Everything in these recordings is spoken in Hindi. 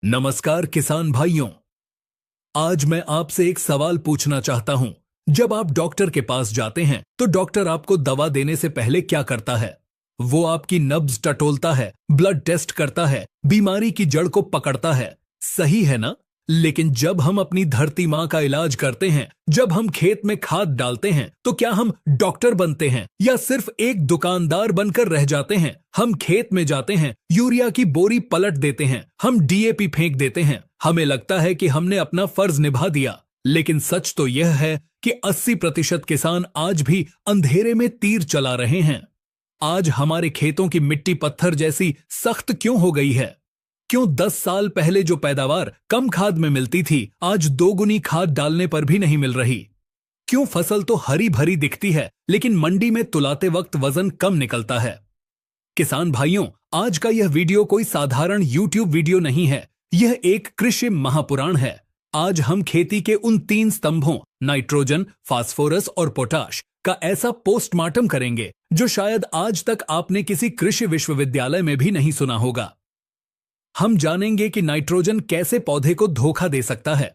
नमस्कार किसान भाइयों। आज मैं आपसे एक सवाल पूछना चाहता हूं। जब आप डॉक्टर के पास जाते हैं तो डॉक्टर आपको दवा देने से पहले क्या करता है? वो आपकी नब्ज टटोलता है, ब्लड टेस्ट करता है, बीमारी की जड़ को पकड़ता है। सही है ना? लेकिन जब हम अपनी धरती माँ का इलाज करते हैं, जब हम खेत में खाद डालते हैं, तो क्या हम डॉक्टर बनते हैं या सिर्फ एक दुकानदार बनकर रह जाते हैं? हम खेत में जाते हैं, यूरिया की बोरी पलट देते हैं, हम डीएपी फेंक देते हैं। हमें लगता है कि हमने अपना फर्ज निभा दिया, लेकिन सच तो यह है कि 80% किसान आज भी अंधेरे में तीर चला रहे हैं। आज हमारे खेतों की मिट्टी पत्थर जैसी सख्त क्यों हो गई है? क्यों 10 साल पहले जो पैदावार कम खाद में मिलती थी, आज दोगुनी खाद डालने पर भी नहीं मिल रही? क्यों फसल तो हरी भरी दिखती है, लेकिन मंडी में तुलाते वक्त वजन कम निकलता है? किसान भाइयों, आज का यह वीडियो कोई साधारण YouTube वीडियो नहीं है, यह एक कृषि महापुराण है। आज हम खेती के उन 3 स्तंभों नाइट्रोजन, फास्फोरस और पोटाश का ऐसा पोस्टमार्टम करेंगे जो शायद आज तक आपने किसी कृषि विश्वविद्यालय में भी नहीं सुना होगा। हम जानेंगे कि नाइट्रोजन कैसे पौधे को धोखा दे सकता है,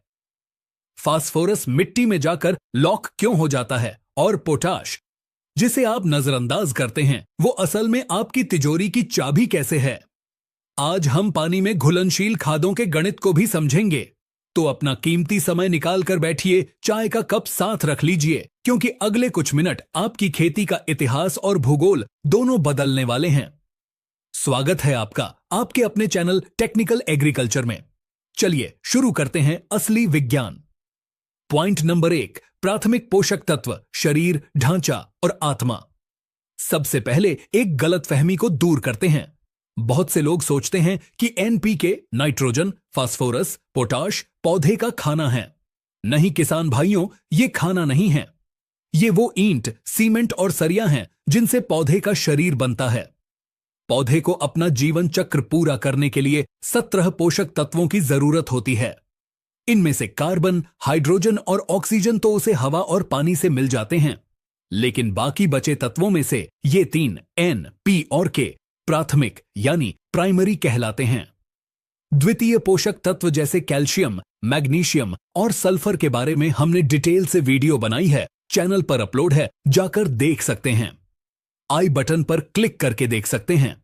फास्फोरस मिट्टी में जाकर लॉक क्यों हो जाता है, और पोटाश, जिसे आप नजरअंदाज करते हैं, वो असल में आपकी तिजोरी की चाबी कैसे है। आज हम पानी में घुलनशील खादों के गणित को भी समझेंगे। तो अपना कीमती समय निकाल कर बैठिए, चाय का कप साथ रख लीजिए, क्योंकि अगले कुछ मिनट आपकी खेती का इतिहास और भूगोल दोनों बदलने वाले हैं। स्वागत है आपका आपके अपने चैनल टेक्निकल एग्रीकल्चर में। चलिए शुरू करते हैं असली विज्ञान। पॉइंट नंबर 1, प्राथमिक पोषक तत्व, शरीर, ढांचा और आत्मा। सबसे पहले एक गलतफहमी को दूर करते हैं। बहुत से लोग सोचते हैं कि एनपीके, नाइट्रोजन, फास्फोरस, पोटाश पौधे का खाना है। नहीं किसान भाइयों, ये खाना नहीं है। ये वो ईंट, सीमेंट और सरिया हैं जिनसे पौधे का शरीर बनता है। पौधे को अपना जीवन चक्र पूरा करने के लिए 17 पोषक तत्वों की जरूरत होती है। इनमें से कार्बन, हाइड्रोजन और ऑक्सीजन तो उसे हवा और पानी से मिल जाते हैं, लेकिन बाकी बचे तत्वों में से ये 3 एन, पी और के प्राथमिक यानी प्राइमरी कहलाते हैं। द्वितीय पोषक तत्व जैसे कैल्शियम, मैग्नीशियम और सल्फर के बारे में हमने डिटेल से वीडियो बनाई है, चैनल पर अपलोड है, जाकर देख सकते हैं। आई बटन पर क्लिक करके देख सकते हैं।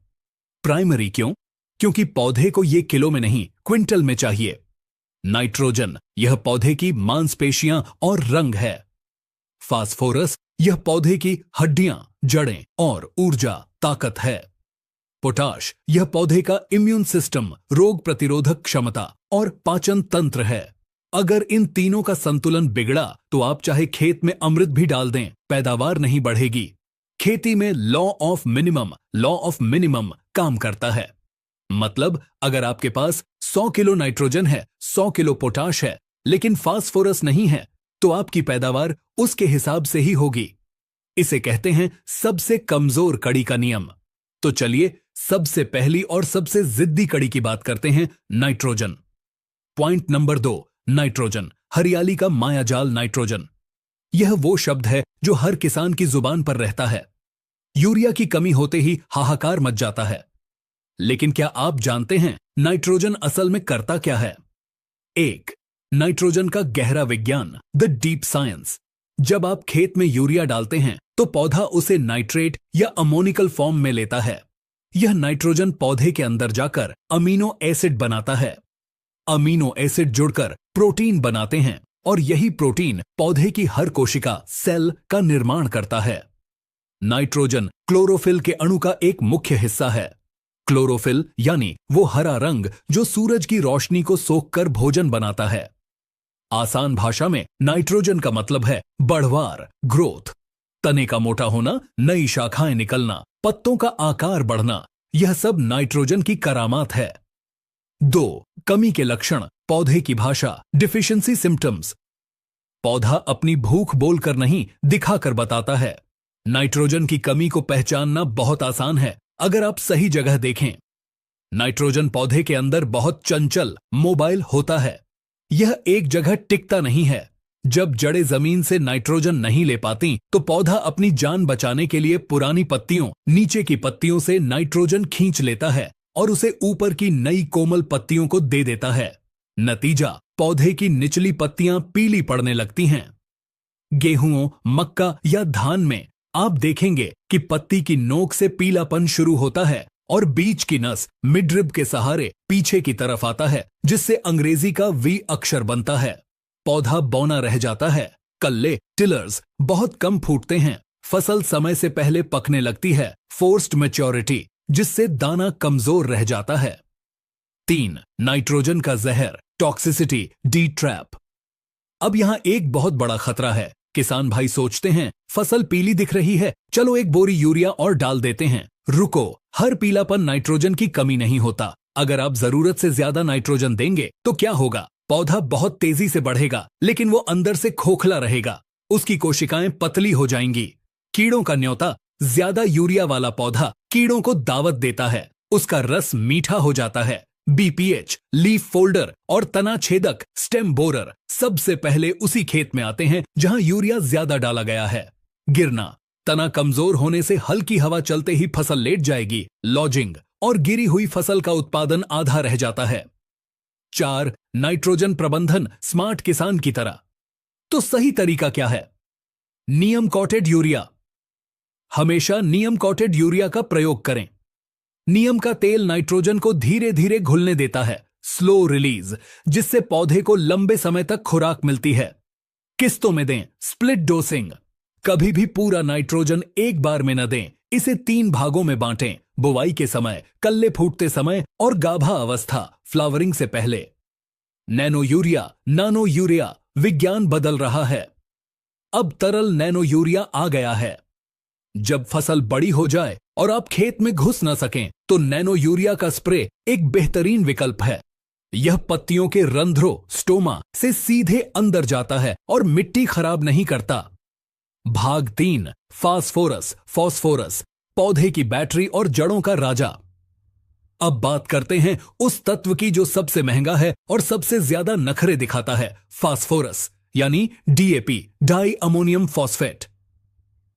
प्राइमरी क्यों? क्योंकि पौधे को ये किलो में नहीं, क्विंटल में चाहिए। नाइट्रोजन, यह पौधे की मांसपेशियां और रंग है। फास्फोरस, यह पौधे की हड्डियां, जड़ें और ऊर्जा, ताकत है। पोटाश, यह पौधे का इम्यून सिस्टम, रोग प्रतिरोधक क्षमता और पाचन तंत्र है। अगर इन तीनों का संतुलन बिगड़ा तो आप चाहे खेत में अमृत भी डाल दें, पैदावार नहीं बढ़ेगी। खेती में लॉ ऑफ मिनिमम काम करता है। मतलब अगर आपके पास 100 किलो नाइट्रोजन है, 100 किलो पोटाश है, लेकिन फास्फोरस नहीं है, तो आपकी पैदावार उसके हिसाब से ही होगी। इसे कहते हैं सबसे कमजोर कड़ी का नियम। तो चलिए सबसे पहली और सबसे जिद्दी कड़ी की बात करते हैं, नाइट्रोजन। पॉइंट नंबर 2, नाइट्रोजन, हरियाली का मायाजाल। नाइट्रोजन यह वो शब्द है जो हर किसान की जुबान पर रहता है। यूरिया की कमी होते ही हाहाकार मच जाता है, लेकिन क्या आप जानते हैं नाइट्रोजन असल में करता क्या है? 1, नाइट्रोजन का गहरा विज्ञान, द डीप साइंस। जब आप खेत में यूरिया डालते हैं तो पौधा उसे नाइट्रेट या अमोनिकल फॉर्म में लेता है। यह नाइट्रोजन पौधे के अंदर जाकर अमीनो एसिड बनाता है। अमीनो एसिड जुड़कर प्रोटीन बनाते हैं, और यही प्रोटीन पौधे की हर कोशिका, सेल का निर्माण करता है। नाइट्रोजन क्लोरोफिल के अणु का एक मुख्य हिस्सा है। क्लोरोफिल यानी वो हरा रंग जो सूरज की रोशनी को सोखकर भोजन बनाता है। आसान भाषा में नाइट्रोजन का मतलब है बढ़वार, ग्रोथ। तने का मोटा होना, नई शाखाएं निकलना, पत्तों का आकार बढ़ना, यह सब नाइट्रोजन की करामात है। 2, कमी के लक्षण, पौधे की भाषा, डिफिशियंसी सिम्टम्स। पौधा अपनी भूख बोलकर नहीं, दिखाकर बताता है। नाइट्रोजन की कमी को पहचानना बहुत आसान है अगर आप सही जगह देखें। नाइट्रोजन पौधे के अंदर बहुत चंचल, मोबाइल होता है। यह एक जगह टिकता नहीं है। जब जड़ें जमीन से नाइट्रोजन नहीं ले पाती तो पौधा अपनी जान बचाने के लिए पुरानी पत्तियों, नीचे की पत्तियों से नाइट्रोजन खींच लेता है और उसे ऊपर की नई कोमल पत्तियों को दे देता है। नतीजा, पौधे की निचली पत्तियां पीली पड़ने लगती हैं। गेहूं, मक्का या धान में आप देखेंगे कि पत्ती की नोक से पीलापन शुरू होता है और बीच की नस मिडरिब के सहारे पीछे की तरफ आता है, जिससे अंग्रेजी का वी अक्षर बनता है। पौधा बौना रह जाता है। कल्ले, टिलर्स बहुत कम फूटते हैं। फसल समय से पहले पकने लगती है, फोर्स्ड मैच्योरिटी, जिससे दाना कमजोर रह जाता है। 3. नाइट्रोजन का जहर, टॉक्सिसिटी, डी ट्रैप। अब यहां एक बहुत बड़ा खतरा है। किसान भाई सोचते हैं फसल पीली दिख रही है, चलो एक बोरी यूरिया और डाल देते हैं। रुको, हर पीलापन नाइट्रोजन की कमी नहीं होता। अगर आप जरूरत से ज्यादा नाइट्रोजन देंगे तो क्या होगा? पौधा बहुत तेजी से बढ़ेगा, लेकिन वो अंदर से खोखला रहेगा। उसकी कोशिकाएं पतली हो जाएंगी। कीड़ों का न्योता, ज्यादा यूरिया वाला पौधा कीड़ों को दावत देता है। उसका रस मीठा हो जाता है। बीपीएच, लीफ फोल्डर और तना छेदक, स्टेम बोरर सबसे पहले उसी खेत में आते हैं जहां यूरिया ज्यादा डाला गया है। गिरना, तना कमजोर होने से हल्की हवा चलते ही फसल लेट जाएगी। लॉजिंग और गिरी हुई फसल का उत्पादन आधा रह जाता है। 4. नाइट्रोजन प्रबंधन स्मार्ट किसान की तरह। तो सही तरीका क्या है? नीम कॉटेड यूरिया। हमेशा नीम कॉटेड यूरिया का प्रयोग करें। नीम का तेल नाइट्रोजन को धीरे धीरे घुलने देता है, स्लो रिलीज, जिससे पौधे को लंबे समय तक खुराक मिलती है। किस्तों में दें, स्प्लिट डोसिंग। कभी भी पूरा नाइट्रोजन एक बार में न दें, इसे 3 भागों में बांटें। बुवाई के समय, कल्ले फूटते समय और गाभा अवस्था, फ्लावरिंग से पहले। नैनो यूरिया, नानो यूरिया, विज्ञान बदल रहा है। अब तरल नैनो यूरिया आ गया है। जब फसल बड़ी हो जाए और आप खेत में घुस न सकें, तो नैनो यूरिया का स्प्रे एक बेहतरीन विकल्प है। यह पत्तियों के रंध्रों, स्टोमा से सीधे अंदर जाता है और मिट्टी खराब नहीं करता। भाग 3, फास्फोरस, फॉस्फोरस, पौधे की बैटरी और जड़ों का राजा। अब बात करते हैं उस तत्व की जो सबसे महंगा है और सबसे ज्यादा नखरे दिखाता है, फास्फोरस, यानी DAP, di ammonium phosphate.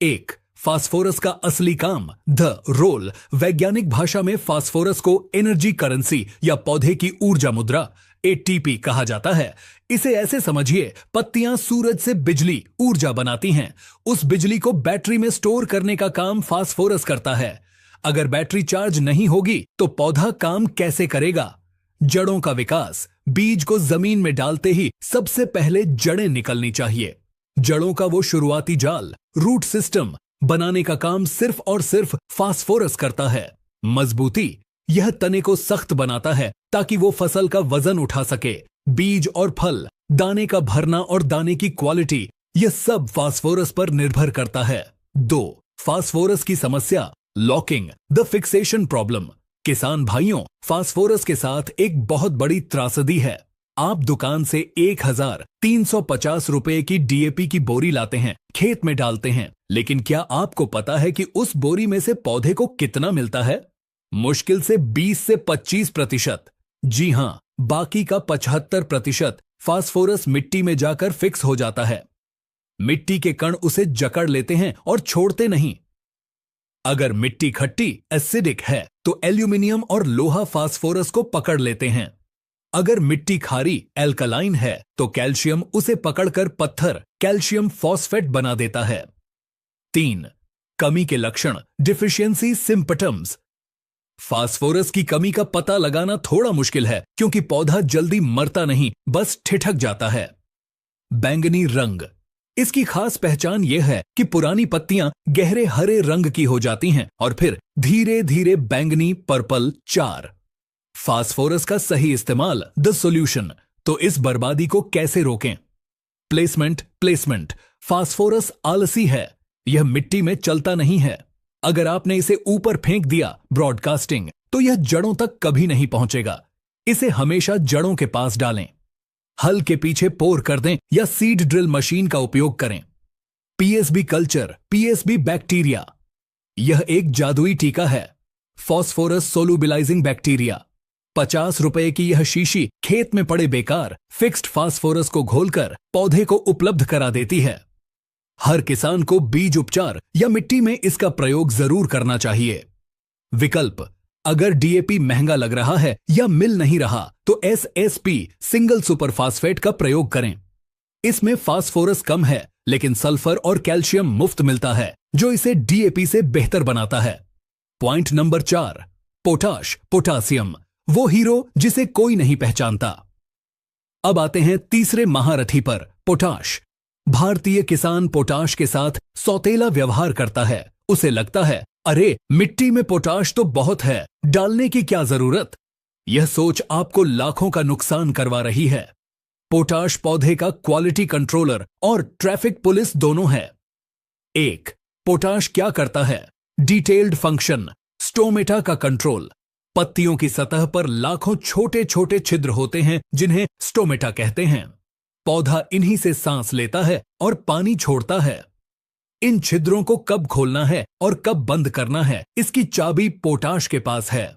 1. Phosphorus का असली काम, द रोल। वैज्ञानिक भाषा में फास्फोरस को एनर्जी करेंसी या पौधे की ऊर्जा मुद्रा, एटीपी कहा जाता है। इसे ऐसे समझिए, पत्तियां सूरज से बिजली, ऊर्जा बनाती हैं। उस बिजली को बैटरी में स्टोर करने का काम फास्फोरस करता है। अगर बैटरी चार्ज नहीं होगी तो पौधा काम कैसे करेगा? जड़ों का विकास, बीज को जमीन में डालते ही सबसे पहले जड़ें निकलनी चाहिए। जड़ों का वो शुरुआती जाल, रूट सिस्टम बनाने का काम सिर्फ और सिर्फ फास्फोरस करता है। मजबूती, यह तने को सख्त बनाता है ताकि वो फसल का वजन उठा सके। बीज और फल, दाने का भरना और दाने की क्वालिटी, यह सब फास्फोरस पर निर्भर करता है। 2. फास्फोरस की समस्या, लॉकिंग, द फिक्सेशन प्रॉब्लम। किसान भाइयों, फास्फोरस के साथ एक बहुत बड़ी त्रासदी है। आप दुकान से 1350 रुपए की डीएपी की बोरी लाते हैं, खेत में डालते हैं, लेकिन क्या आपको पता है कि उस बोरी में से पौधे को कितना मिलता है? मुश्किल से 20 से 25%। जी हां, बाकी का 75% फास्फोरस मिट्टी में जाकर फिक्स हो जाता है। मिट्टी के कण उसे जकड़ लेते हैं और छोड़ते नहीं। अगर मिट्टी खट्टी, एसिडिक है, तो एल्यूमिनियम और लोहा फास्फोरस को पकड़ लेते हैं। अगर मिट्टी खारी, एल्कलाइन है, तो कैल्शियम उसे पकड़कर पत्थर, कैल्शियम फॉस्फेट बना देता है। 3. कमी के लक्षण, डिफिशियंसी सिम्पटम्स। फास्फोरस की कमी का पता लगाना थोड़ा मुश्किल है, क्योंकि पौधा जल्दी मरता नहीं, बस ठिठक जाता है। बैंगनी रंग, इसकी खास पहचान यह है कि पुरानी पत्तियां गहरे हरे रंग की हो जाती हैं और फिर धीरे धीरे बैंगनी पर्पल। 4. फास्फोरस का सही इस्तेमाल, द सॉल्यूशन। तो इस बर्बादी को कैसे रोकें? प्लेसमेंट। फास्फोरस आलसी है, यह मिट्टी में चलता नहीं है। अगर आपने इसे ऊपर फेंक दिया, ब्रॉडकास्टिंग, तो यह जड़ों तक कभी नहीं पहुंचेगा। इसे हमेशा जड़ों के पास डालें। हल के पीछे पोर कर दें या सीड ड्रिल मशीन का उपयोग करें। पीएसबी कल्चर, पीएसबी बैक्टीरिया, यह एक जादुई टीका है। Phosphorus सोलुबिलाइजिंग bacteria. 50 रुपए की यह शीशी खेत में पड़े बेकार फिक्स्ड फास्फोरस को घोलकर पौधे को उपलब्ध करा देती है। हर किसान को बीज उपचार या मिट्टी में इसका प्रयोग जरूर करना चाहिए। विकल्प, अगर डीएपी महंगा लग रहा है या मिल नहीं रहा तो एसएसपी सिंगल सुपर फास्फेट का प्रयोग करें। इसमें फास्फोरस कम है लेकिन सल्फर और कैल्शियम मुफ्त मिलता है जो इसे डीएपी से बेहतर बनाता है। पॉइंट नंबर 4, पोटाश पोटासियम, वो हीरो जिसे कोई नहीं पहचानता। अब आते हैं तीसरे महारथी पर, पोटाश। भारतीय किसान पोटाश के साथ सौतेला व्यवहार करता है। उसे लगता है अरे मिट्टी में पोटाश तो बहुत है, डालने की क्या जरूरत। यह सोच आपको लाखों का नुकसान करवा रही है। पोटाश पौधे का क्वालिटी कंट्रोलर और ट्रैफिक पुलिस दोनों है। 1. पोटाश क्या करता है? डिटेल्ड फंक्शन, स्टोमेटा का कंट्रोल। पत्तियों की सतह पर लाखों छोटे छोटे छिद्र होते हैं जिन्हें स्टोमेटा कहते हैं। पौधा इन्हीं से सांस लेता है और पानी छोड़ता है। इन छिद्रों को कब खोलना है और कब बंद करना है, इसकी चाबी पोटाश के पास है।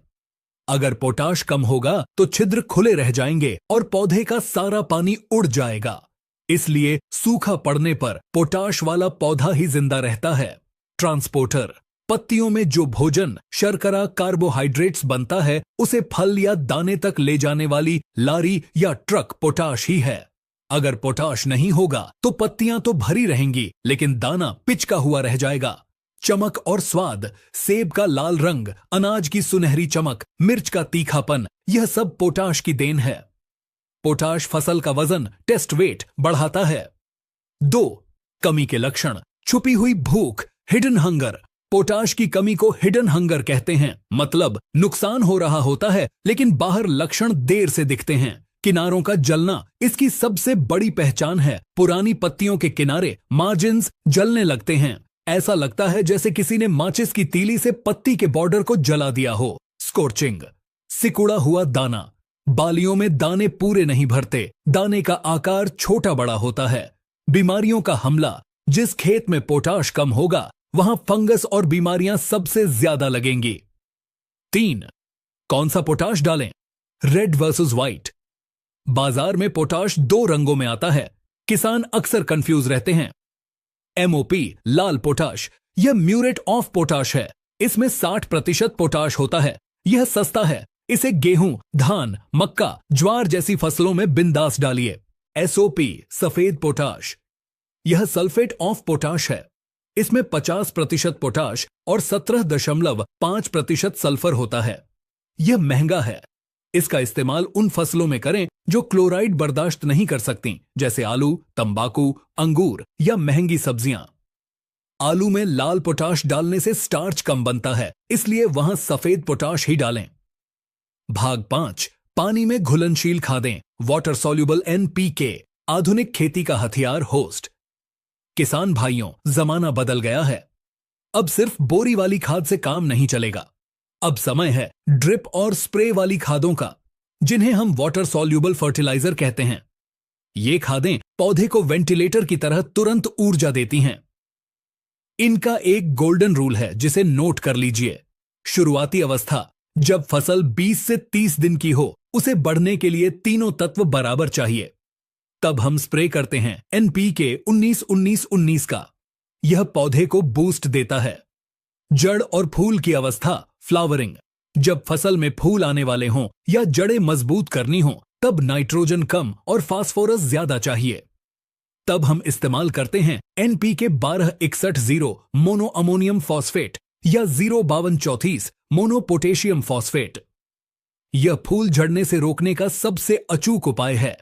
अगर पोटाश कम होगा तो छिद्र खुले रह जाएंगे और पौधे का सारा पानी उड़ जाएगा। इसलिए सूखा पड़ने पर पोटाश वाला पौधा ही जिंदा रहता है। ट्रांसपोर्टर, पत्तियों में जो भोजन शर्करा कार्बोहाइड्रेट्स बनता है उसे फल या दाने तक ले जाने वाली लारी या ट्रक पोटाश ही है। अगर पोटाश नहीं होगा तो पत्तियां तो भरी रहेंगी लेकिन दाना पिचका हुआ रह जाएगा। चमक और स्वाद, सेब का लाल रंग, अनाज की सुनहरी चमक, मिर्च का तीखापन, यह सब पोटाश की देन है। पोटाश फसल का वजन, टेस्ट वेट बढ़ाता है। 2. कमी के लक्षण, छुपी हुई भूख, हिडन हंगर। पोटाश की कमी को हिडन हंगर कहते हैं। मतलब नुकसान हो रहा होता है लेकिन बाहर लक्षण देर से दिखते हैं। किनारों का जलना इसकी सबसे बड़ी पहचान है। पुरानी पत्तियों के किनारे, मार्जिन्स जलने लगते हैं। ऐसा लगता है जैसे किसी ने माचिस की तीली से पत्ती के बॉर्डर को जला दिया हो। स्कोर्चिंग, सिकुड़ा हुआ दाना, बालियों में दाने पूरे नहीं भरते, दाने का आकार छोटा बड़ा होता है। बीमारियों का हमला, जिस खेत में पोटाश कम होगा वहां फंगस और बीमारियां सबसे ज्यादा लगेंगी। 3. कौन सा पोटाश डालें? Red versus white. बाजार में पोटाश 2 रंगों में आता है। किसान अक्सर कंफ्यूज रहते हैं। एमओपी लाल पोटाश, यह म्यूरेट ऑफ पोटाश है। इसमें 60% पोटाश होता है। यह सस्ता है। इसे गेहूं, धान, मक्का, ज्वार जैसी फसलों में बिंदास डालिए। एसओपी सफेद पोटाश, यह सल्फेट ऑफ पोटाश है। इसमें 50% पोटाश और 17.5% सल्फर होता है। यह महंगा है। इसका इस्तेमाल उन फसलों में करें जो क्लोराइड बर्दाश्त नहीं कर सकती, जैसे आलू, तंबाकू, अंगूर या महंगी सब्जियां। आलू में लाल पोटाश डालने से स्टार्च कम बनता है, इसलिए वहां सफेद पोटाश ही डालें। भाग 5, पानी में घुलनशील खादें, वाटर सॉल्युबल एनपीके, आधुनिक खेती का हथियार होस्ट। किसान भाइयों, जमाना बदल गया है। अब सिर्फ बोरी वाली खाद से काम नहीं चलेगा। अब समय है ड्रिप और स्प्रे वाली खादों का, जिन्हें हम वाटर सॉल्युबल फर्टिलाइजर कहते हैं। ये खादें पौधे को वेंटिलेटर की तरह तुरंत ऊर्जा देती हैं। इनका एक गोल्डन रूल है जिसे नोट कर लीजिए। शुरुआती अवस्था, जब फसल 20 से 30 दिन की हो, उसे बढ़ने के लिए तीनों तत्व बराबर चाहिए। तब हम स्प्रे करते हैं एनपीके 19-19-19 का। यह पौधे को बूस्ट देता है। जड़ और फूल की अवस्था, फ्लावरिंग, जब फसल में फूल आने वाले हों या जड़ें मजबूत करनी हो, तब नाइट्रोजन कम और फास्फोरस ज्यादा चाहिए। तब हम इस्तेमाल करते हैं एनपीके 1261-0 मोनो अमोनियम फॉस्फेट या 05234 मोनो पोटेशियम फॉस्फेट। यह फूल झड़ने से रोकने का सबसे अचूक उपाय है।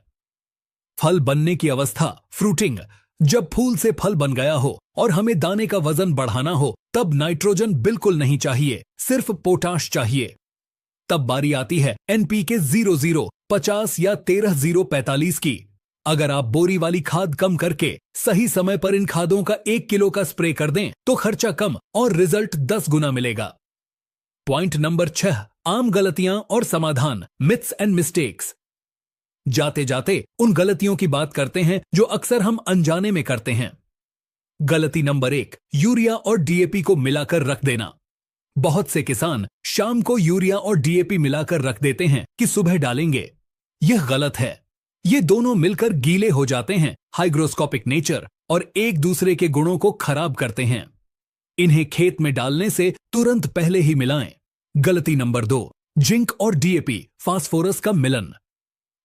फल बनने की अवस्था, फ्रूटिंग, जब फूल से फल बन गया हो और हमें दाने का वजन बढ़ाना हो, तब नाइट्रोजन बिल्कुल नहीं चाहिए, सिर्फ पोटाश चाहिए। तब बारी आती है एनपीके 00 50 या 13-0-45 की। अगर आप बोरी वाली खाद कम करके सही समय पर इन खादों का 1 किलो का स्प्रे कर दें तो खर्चा कम और रिजल्ट 10 गुना मिलेगा। पॉइंट नंबर 6, आम गलतियां और समाधान, मिथ्स एंड मिस्टेक्स। जाते जाते उन गलतियों की बात करते हैं जो अक्सर हम अनजाने में करते हैं। गलती नंबर 1, यूरिया और डीएपी को मिलाकर रख देना। बहुत से किसान शाम को यूरिया और डीएपी मिलाकर रख देते हैं कि सुबह डालेंगे। यह गलत है। ये दोनों मिलकर गीले हो जाते हैं, हाइग्रोस्कोपिक नेचर, और एक दूसरे के गुणों को खराब करते हैं। इन्हें खेत में डालने से तुरंत पहले ही मिलाएं। गलती नंबर 2, जिंक और डीएपी फास्फोरस का मिलन।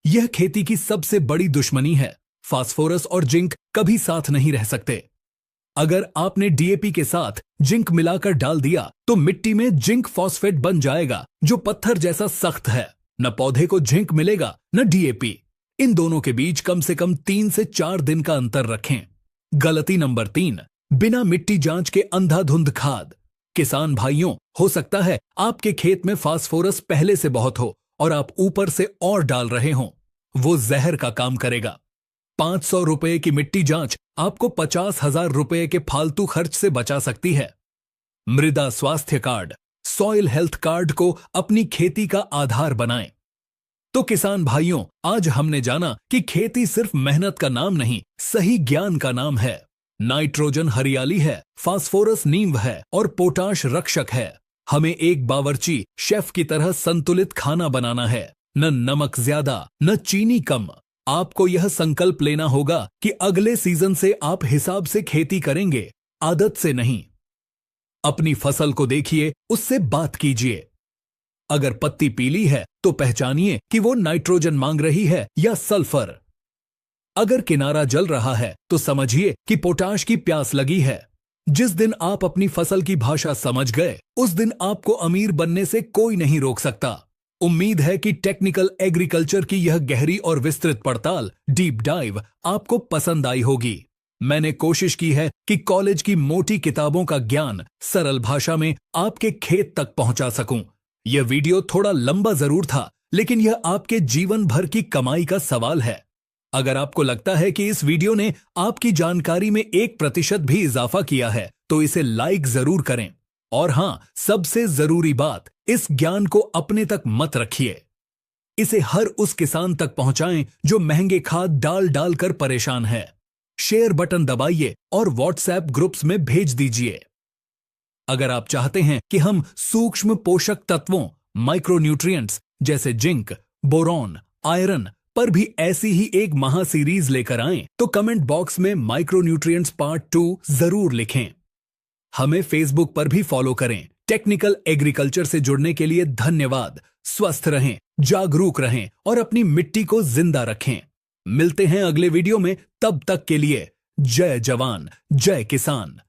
यह खेती की सबसे बड़ी दुश्मनी है। फास्फोरस और जिंक कभी साथ नहीं रह सकते। अगर आपने डीएपी के साथ जिंक मिलाकर डाल दिया तो मिट्टी में जिंक फॉस्फेट बन जाएगा जो पत्थर जैसा सख्त है। न पौधे को जिंक मिलेगा न डीएपी। इन दोनों के बीच कम से कम 3 से 4 दिन का अंतर रखें। गलती नंबर 3, बिना मिट्टी जांच के अंधाधुंध खाद। किसान भाइयों, हो सकता है आपके खेत में फास्फोरस पहले से बहुत हो और आप ऊपर से और डाल रहे हों। वो जहर का काम करेगा। 500 रुपए की मिट्टी जांच आपको 50,000 रुपए के फालतू खर्च से बचा सकती है। मृदा स्वास्थ्य कार्ड, सॉइल हेल्थ कार्ड को अपनी खेती का आधार बनाएं। तो किसान भाइयों, आज हमने जाना कि खेती सिर्फ मेहनत का नाम नहीं, सही ज्ञान का नाम है। नाइट्रोजन हरियाली है, फास्फोरस नींव है और पोटाश रक्षक है। हमें एक बावर्ची शेफ की तरह संतुलित खाना बनाना है। न नमक ज्यादा, न चीनी कम। आपको यह संकल्प लेना होगा कि अगले सीजन से आप हिसाब से खेती करेंगे, आदत से नहीं। अपनी फसल को देखिए, उससे बात कीजिए। अगर पत्ती पीली है तो पहचानिए कि वो नाइट्रोजन मांग रही है या सल्फर। अगर किनारा जल रहा है तो समझिए कि पोटाश की प्यास लगी है। जिस दिन आप अपनी फसल की भाषा समझ गए, उस दिन आपको अमीर बनने से कोई नहीं रोक सकता। उम्मीद है कि टेक्निकल एग्रीकल्चर की यह गहरी और विस्तृत पड़ताल, डीप डाइव, आपको पसंद आई होगी। मैंने कोशिश की है कि कॉलेज की मोटी किताबों का ज्ञान सरल भाषा में आपके खेत तक पहुंचा सकूं। यह वीडियो थोड़ा लंबा जरूर था, लेकिन यह आपके जीवन भर की कमाई का सवाल है। अगर आपको लगता है कि इस वीडियो ने आपकी जानकारी में 1% भी इजाफा किया है तो इसे लाइक जरूर करें। और हां, सबसे जरूरी बात, इस ज्ञान को अपने तक मत रखिए। इसे हर उस किसान तक पहुंचाएं जो महंगे खाद डाल डाल कर परेशान है। शेयर बटन दबाइए और व्हाट्सएप ग्रुप्स में भेज दीजिए। अगर आप चाहते हैं कि हम सूक्ष्म पोषक तत्वों, माइक्रोन्यूट्रिएंट्स जैसे जिंक, बोरॉन, आयरन पर भी ऐसी ही एक महा सीरीज लेकर आएं, तो कमेंट बॉक्स में माइक्रोन्यूट्रिएंट्स पार्ट 2 जरूर लिखें। हमें फेसबुक पर भी फॉलो करें। टेक्निकल एग्रीकल्चर से जुड़ने के लिए धन्यवाद। स्वस्थ रहें, जागरूक रहें और अपनी मिट्टी को जिंदा रखें। मिलते हैं अगले वीडियो में, तब तक के लिए जय जवान, जय किसान।